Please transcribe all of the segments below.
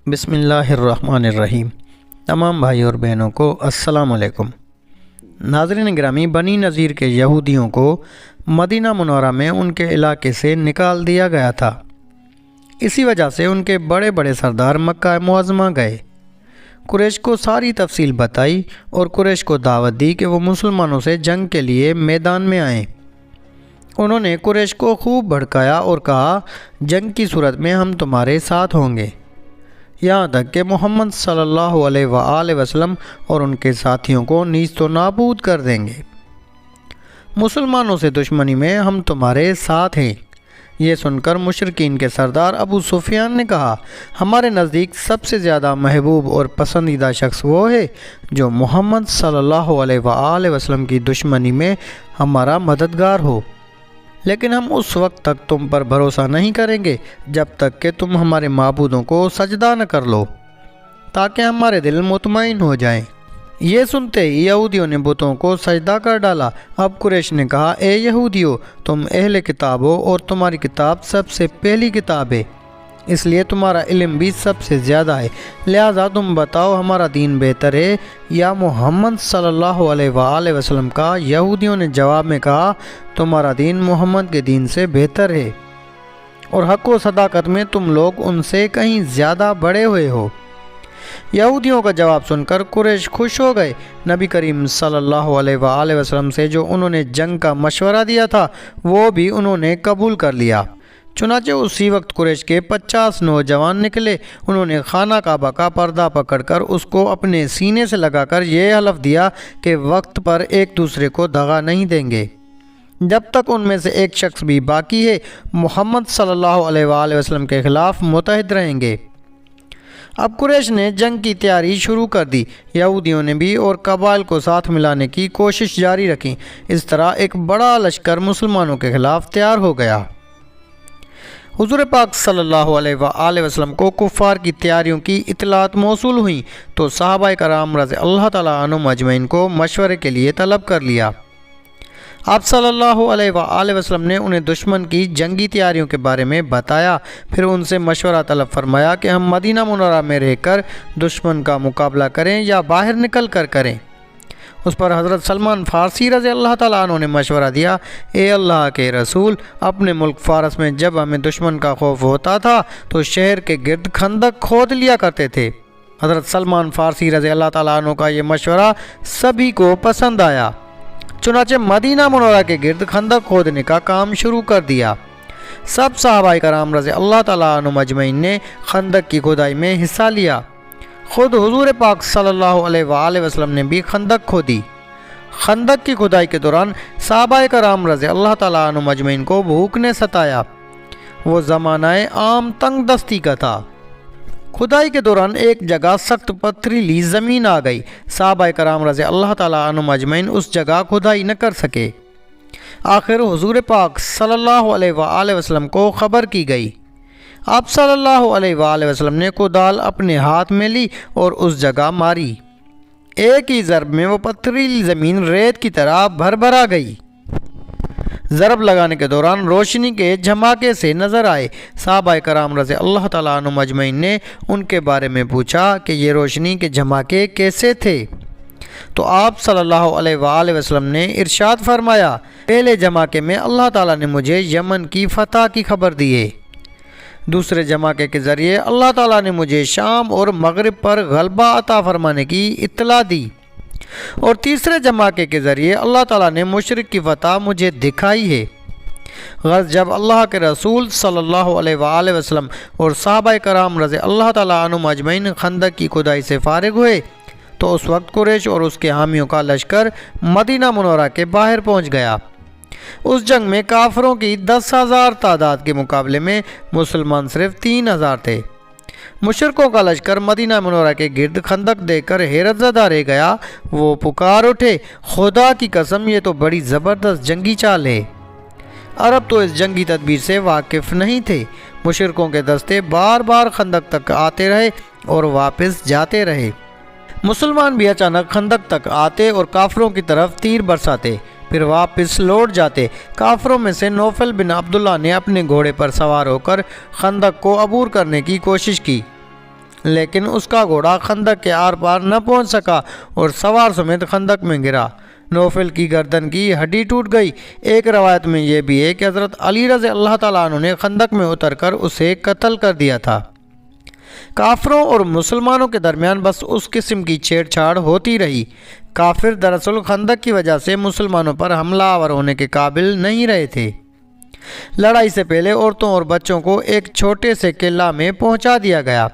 بسم اللہ الرحمن الرحیم۔ تمام بھائی اور بہنوں کو السلام علیکم۔ ناظرین گرامی، بنی نذیر کے یہودیوں کو مدینہ منورہ میں ان کے علاقے سے نکال دیا گیا تھا۔ اسی وجہ سے ان کے بڑے بڑے سردار مکہ معظمہ گئے، قریش کو ساری تفصیل بتائی اور قریش کو دعوت دی کہ وہ مسلمانوں سے جنگ کے لیے میدان میں آئیں۔ انہوں نے قریش کو خوب بھڑکایا اور کہا، جنگ کی صورت میں ہم تمہارے ساتھ ہوں گے، یہاں تک کہ محمد صلی اللہ علیہ وآلہ وسلم اور ان کے ساتھیوں کو نیست و نابود کر دیں گے۔ مسلمانوں سے دشمنی میں ہم تمہارے ساتھ ہیں۔ یہ سن کر مشرکین کے سردار ابو سفیان نے کہا، ہمارے نزدیک سب سے زیادہ محبوب اور پسندیدہ شخص وہ ہے جو محمد صلی اللہ علیہ وآلہ وسلم کی دشمنی میں ہمارا مددگار ہو، لیکن ہم اس وقت تک تم پر بھروسہ نہیں کریں گے جب تک کہ تم ہمارے معبودوں کو سجدہ نہ کر لو، تاکہ ہمارے دل مطمئن ہو جائیں۔ یہ سنتے ہی یہودیوں نے بتوں کو سجدہ کر ڈالا۔ اب قریش نے کہا، اے یہودیو، تم اہل کتاب ہو اور تمہاری کتاب سب سے پہلی کتاب ہے، اس لیے تمہارا علم بھی سب سے زیادہ ہے، لہٰذا تم بتاؤ ہمارا دین بہتر ہے یا محمد صلی اللہ علیہ وآلہ وسلم کا؟ یہودیوں نے جواب میں کہا، تمہارا دین محمد کے دین سے بہتر ہے اور حق و صداقت میں تم لوگ ان سے کہیں زیادہ بڑے ہوئے ہو۔ یہودیوں کا جواب سن کر قریش خوش ہو گئے۔ نبی کریم صلی اللہ علیہ وآلہ وسلم سے جو انہوں نے جنگ کا مشورہ دیا تھا وہ بھی انہوں نے قبول کر لیا۔ چنانچہ اسی وقت قریش کے 50 نوجوان نکلے۔ انہوں نے خانہ کعبہ کا پردہ پکڑ کر اس کو اپنے سینے سے لگا کر یہ حلف دیا کہ وقت پر ایک دوسرے کو دغا نہیں دیں گے جب تک ان میں سے ایک شخص بھی باقی ہے، محمد صلی اللہ علیہ وآلہ وسلم کے خلاف متحد رہیں گے۔ اب قریش نے جنگ کی تیاری شروع کر دی۔ یہودیوں نے بھی اور قبائل کو ساتھ ملانے کی کوشش جاری رکھی۔ اس طرح ایک بڑا لشکر مسلمانوں کے خلاف تیار ہو گیا۔ حضور پاک صلی اللہ علیہ وآلہ وسلم کو کفار کی تیاریوں کی اطلاعات موصول ہوئیں تو صحابہ کرام رضی اللہ تعالیٰ عنہم اجمعین کو مشورے کے لیے طلب کر لیا۔ آپ صلی اللہ علیہ وآلہ وسلم نے انہیں دشمن کی جنگی تیاریوں کے بارے میں بتایا، پھر ان سے مشورہ طلب فرمایا کہ ہم مدینہ منورہ میں رہ کر دشمن کا مقابلہ کریں یا باہر نکل کر کریں۔ اس پر حضرت سلمان فارسی رضی اللہ تعالیٰ عنہ نے مشورہ دیا، اے اللہ کے رسول، اپنے ملک فارس میں جب ہمیں دشمن کا خوف ہوتا تھا تو شہر کے گرد خندق کھود لیا کرتے تھے۔ حضرت سلمان فارسی رضی اللہ تعالیٰ عنہ کا یہ مشورہ سبھی کو پسند آیا، چنانچہ مدینہ منورہ کے گرد خندق کھودنے کا کام شروع کر دیا۔ سب صحابہ کرام رضی اللہ تعالیٰ عنہم اجمعین نے خندق کی کھدائی میں حصہ لیا۔ خود حضور پاک صلی اللہ علیہ وآلہ وسلم نے بھی خندق کھودی۔ خندق کی کھدائی کے دوران صحابہ کرام رضی اللہ تعالیٰ عنہم اجمعین کو بھوک نے ستایا۔ وہ زمانہ عام تنگ دستی کا تھا۔ کھدائی کے دوران ایک جگہ سخت پتھریلی زمین آ گئی۔ صحابہ کرام رضی اللہ تعالیٰ عنہم اجمعین اس جگہ کھدائی نہ کر سکے۔ آخر حضور پاک صلی اللہ علیہ وآلہ وسلم کو خبر کی گئی۔ آپ صلی اللہ علیہ وآلہ وسلم نے کدال اپنے ہاتھ میں لی اور اس جگہ ماری۔ ایک ہی ضرب میں وہ پتھریلی زمین ریت کی طرح بھر بھرا گئی۔ ضرب لگانے کے دوران روشنی کے جھماکے سے نظر آئے۔ صحابہ کرام رضی اللہ تعالیٰ عنہم اجمعین نے ان کے بارے میں پوچھا کہ یہ روشنی کے جھماکے کیسے تھے؟ تو آپ صلی اللہ علیہ وآلہ وسلم نے ارشاد فرمایا، پہلے جھماکے میں اللہ تعالیٰ نے مجھے یمن کی فتح کی خبر دی ہے، دوسرے جھماکے کے ذریعے اللہ تعالیٰ نے مجھے شام اور مغرب پر غلبہ عطا فرمانے کی اطلاع دی، اور تیسرے جھماکے کے ذریعے اللہ تعالیٰ نے مشرق کی فتح مجھے دکھائی ہے۔ غرض جب اللہ کے رسول صلی اللہ علیہ وآلہ وسلم اور صحابہ کرام رضی اللہ تعالیٰ عنہم اجمعین خندق کی کھدائی سے فارغ ہوئے تو اس وقت قریش اور اس کے حامیوں کا لشکر مدینہ منورہ کے باہر پہنچ گیا۔ اس جنگ میں کافروں کی 10,000 تعداد کے مقابلے میں مسلمان صرف 3,000 تھے۔ مشرکوں کا لشکر مدینہ منورہ کے گرد خندق دیکھ کر حیرت زدہ رہ گیا۔ وہ پکار اٹھے، خدا کی قسم، یہ تو بڑی زبردست جنگی چال ہے۔ عرب تو اس جنگی تدبیر سے واقف نہیں تھے۔ مشرکوں کے دستے بار بار خندق تک آتے رہے اور واپس جاتے رہے۔ مسلمان بھی اچانک خندق تک آتے اور کافروں کی طرف تیر برساتے، پھر واپس لوٹ جاتے۔ کافروں میں سے نوفل بن عبداللہ نے اپنے گھوڑے پر سوار ہو کر خندق کو عبور کرنے کی کوشش کی۔ لیکن اس کا گھوڑا خندق کے آر پار نہ پہنچ سکا اور سوار سمیت خندق میں گرا۔ نوفل کی گردن کی ہڈی ٹوٹ گئی۔ ایک روایت میں یہ بھی ہے کہ حضرت علی رضی اللہ تعالیٰ عنہ نے خندق میں اتر کر اسے قتل کر دیا تھا۔ کافروں اور مسلمانوں کے درمیان بس اس قسم کی چھیڑ چھاڑ ہوتی رہی۔ کافر دراصل خندق کی وجہ سے مسلمانوں پر حملہ آور ہونے کے قابل نہیں رہے تھے۔ لڑائی سے پہلے عورتوں اور بچوں کو ایک چھوٹے سے قلعہ میں پہنچا دیا گیا۔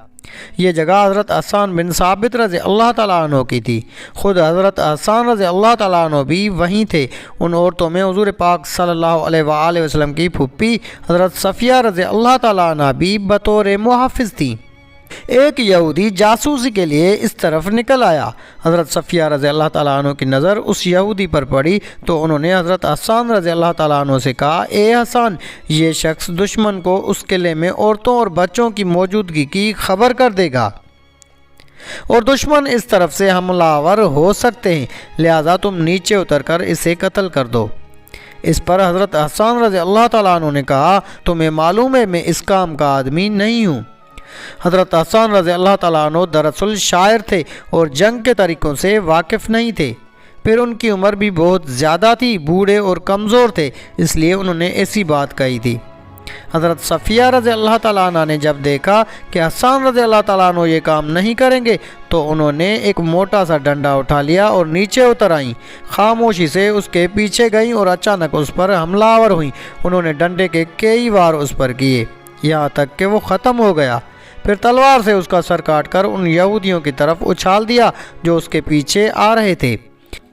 یہ جگہ حضرت حسان بن ثابت رضی اللہ تعالیٰ عنہ کی تھی۔ خود حضرت حسان رضی اللہ تعالیٰ عنہ بھی وہیں تھے۔ ان عورتوں میں حضور پاک صلی اللہ علیہ وآلہ وسلم کی پھوپھی حضرت صفیہ رضی اللہ تعالیٰ عنہ بھی بطور محافظ تھیں۔ ایک یہودی جاسوسی کے لیے اس طرف نکل آیا۔ حضرت صفیہ رضی اللہ تعالیٰ عنہ کی نظر اس یہودی پر پڑی تو انہوں نے حضرت حسان رضی اللہ تعالیٰ عنہ سے کہا، اے حسان، یہ شخص دشمن کو اس قلعے میں عورتوں اور بچوں کی موجودگی کی خبر کر دے گا اور دشمن اس طرف سے حملہ آور ہو سکتے ہیں، لہذا تم نیچے اتر کر اسے قتل کر دو۔ اس پر حضرت حسان رضی اللہ تعالیٰ عنہ نے کہا، تمہیں معلوم ہے میں اس کام کا آدمی نہیں ہوں۔ حضرت حسان رضی اللہ تعالیٰ عنہ دراصل شاعر تھے اور جنگ کے طریقوں سے واقف نہیں تھے۔ پھر ان کی عمر بھی بہت زیادہ تھی، بوڑھے اور کمزور تھے، اس لیے انہوں نے ایسی بات کہی تھی۔ حضرت صفیہ رضی اللہ تعالیٰ عنہ نے جب دیکھا کہ حسان رضی اللہ تعالیٰ عنہ یہ کام نہیں کریں گے تو انہوں نے ایک موٹا سا ڈنڈا اٹھا لیا اور نیچے اتر آئیں۔ خاموشی سے اس کے پیچھے گئیں اور اچانک اس پر حملہ آور ہوئیں۔ انہوں نے ڈنڈے کے کئی وار اس پر کیے یہاں تک کہ وہ ختم ہو گیا۔ پھر تلوار سے اس کا سر کاٹ کر ان یہودیوں کی طرف اچھال دیا جو اس کے پیچھے آ رہے تھے۔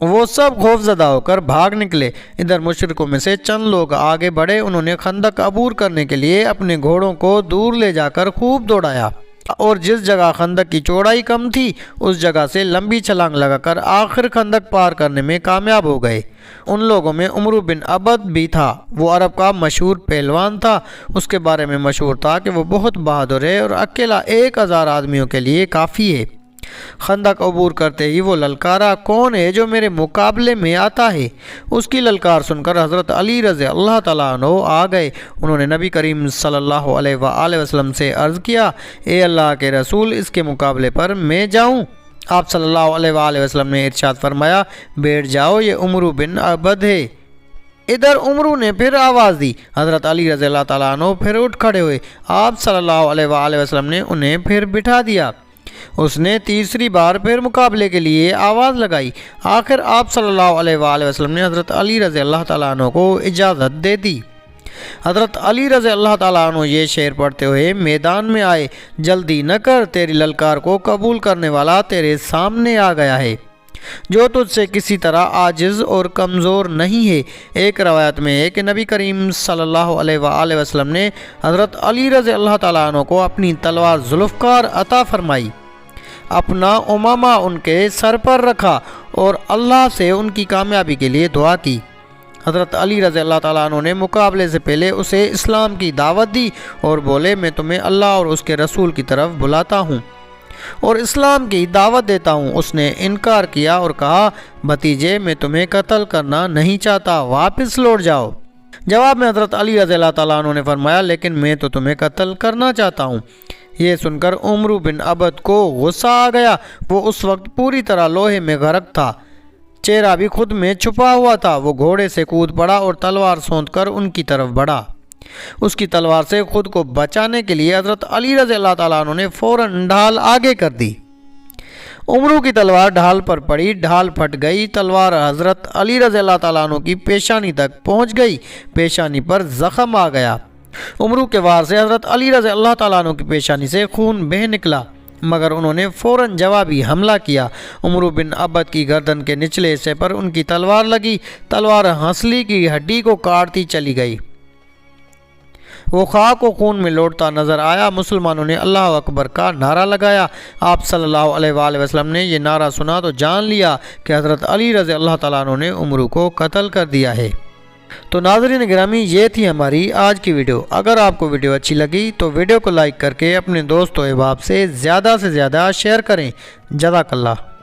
وہ سب خوف زدہ ہو کر بھاگ نکلے۔ ادھر مشرکوں میں سے چند لوگ آگے بڑھے۔ انہوں نے خندق عبور کرنے کے لیے اپنے گھوڑوں کو دور لے جا کر خوب دوڑایا اور جس جگہ خندق کی چوڑائی کم تھی اس جگہ سے لمبی چھلانگ لگا کر آخر خندق پار کرنے میں کامیاب ہو گئے۔ ان لوگوں میں عمرو بن عبد بھی تھا۔ وہ عرب کا مشہور پہلوان تھا۔ اس کے بارے میں مشہور تھا کہ وہ بہت بہادر ہے اور اکیلا 1000 آدمیوں کے لیے کافی ہے۔ خندق عبور کرتے ہی وہ للکارا، کون ہے جو میرے مقابلے میں آتا ہے؟ اس کی للکار سن کر حضرت علی رضی اللہ تعالیٰ عنہ آ گئے۔ انہوں نے نبی کریم صلی اللہ علیہ وآلہ وسلم سے عرض کیا، اے اللہ کے رسول، اس کے مقابلے پر میں جاؤں؟ آپ صلی اللہ علیہ وآلہ وسلم نے ارشاد فرمایا، بیٹھ جاؤ، یہ عمرو بن عبد ہے۔ ادھر عمرو نے پھر آواز دی۔ حضرت علی رضی اللہ تعالیٰ عنہ پھر اٹھ کھڑے ہوئے۔ آپ صلی اللہ علیہ وآلہ وسلم نے انہیں پھر بٹھا دیا۔ اس نے تیسری بار پھر مقابلے کے لیے آواز لگائی۔ آخر آپ صلی اللہ علیہ وآلہ وسلم نے حضرت علی رضی اللہ تعالیٰ عنہ کو اجازت دے دی۔ حضرت علی رضی اللہ تعالیٰ عنہ یہ شعر پڑھتے ہوئے میدان میں آئے، جلدی نہ کر، تیری للکار کو قبول کرنے والا تیرے سامنے آ گیا ہے جو تجھ سے کسی طرح عاجز اور کمزور نہیں ہے۔ ایک روایت میں ہے کہ نبی کریم صلی اللہ علیہ وآلہ وسلم نے حضرت علی رضی اللہ تعالیٰ عنہ کو اپنی تلوار ذوالفقار عطا فرمائی، اپنا امامہ ان کے سر پر رکھا اور اللہ سے ان کی کامیابی کے لیے دعا کی۔ حضرت علی رضی اللہ تعالیٰ عنہ نے مقابلے سے پہلے اسے اسلام کی دعوت دی اور بولے، میں تمہیں اللہ اور اس کے رسول کی طرف بلاتا ہوں اور اسلام کی دعوت دیتا ہوں۔ اس نے انکار کیا اور کہا، بھتیجے، میں تمہیں قتل کرنا نہیں چاہتا، واپس لوٹ جاؤ۔ جواب میں حضرت علی رضی اللہ تعالیٰ عنہ نے فرمایا، لیکن میں تو تمہیں قتل کرنا چاہتا ہوں۔ یہ سن کر عمرو بن عبد کو غصہ آ گیا۔ وہ اس وقت پوری طرح لوہے میں غرق تھا، چہرہ بھی خود میں چھپا ہوا تھا۔ وہ گھوڑے سے کود پڑا اور تلوار سونت کر ان کی طرف بڑھا۔ اس کی تلوار سے خود کو بچانے کے لیے حضرت علی رضی اللہ تعالیٰ عنہ نے فوراً ڈھال آگے کر دی۔ عمرو کی تلوار ڈھال پر پڑی، ڈھال پھٹ گئی۔ تلوار حضرت علی رضی اللہ تعالیٰ عنہ کی پیشانی تک پہنچ گئی، پیشانی پر زخم آ گیا۔ عمرو کے وار سے حضرت علی رضی اللہ تعالیٰ عنہ کی پیشانی سے خون بہہ نکلا، مگر انہوں نے فوراً جوابی حملہ کیا۔ عمرو بن عبد کی گردن کے نچلے حصے پر ان کی تلوار لگی۔ تلوار ہنسلی کی ہڈی کو کاٹتی چلی گئی۔ وہ خاک و خون میں لوٹتا نظر آیا۔ مسلمانوں نے اللہ اکبر کا نعرہ لگایا۔ آپ صلی اللہ علیہ وآلہ وسلم نے یہ نعرہ سنا تو جان لیا کہ حضرت علی رضی اللہ تعالیٰ عنہ نے عمرو کو قتل کر دیا ہے۔ تو ناظرین گرامی، یہ تھی ہماری آج کی ویڈیو۔ اگر آپ کو ویڈیو اچھی لگی تو ویڈیو کو لائک کر کے اپنے دوست و احباب سے زیادہ شیئر کریں۔ جزاک اللہ۔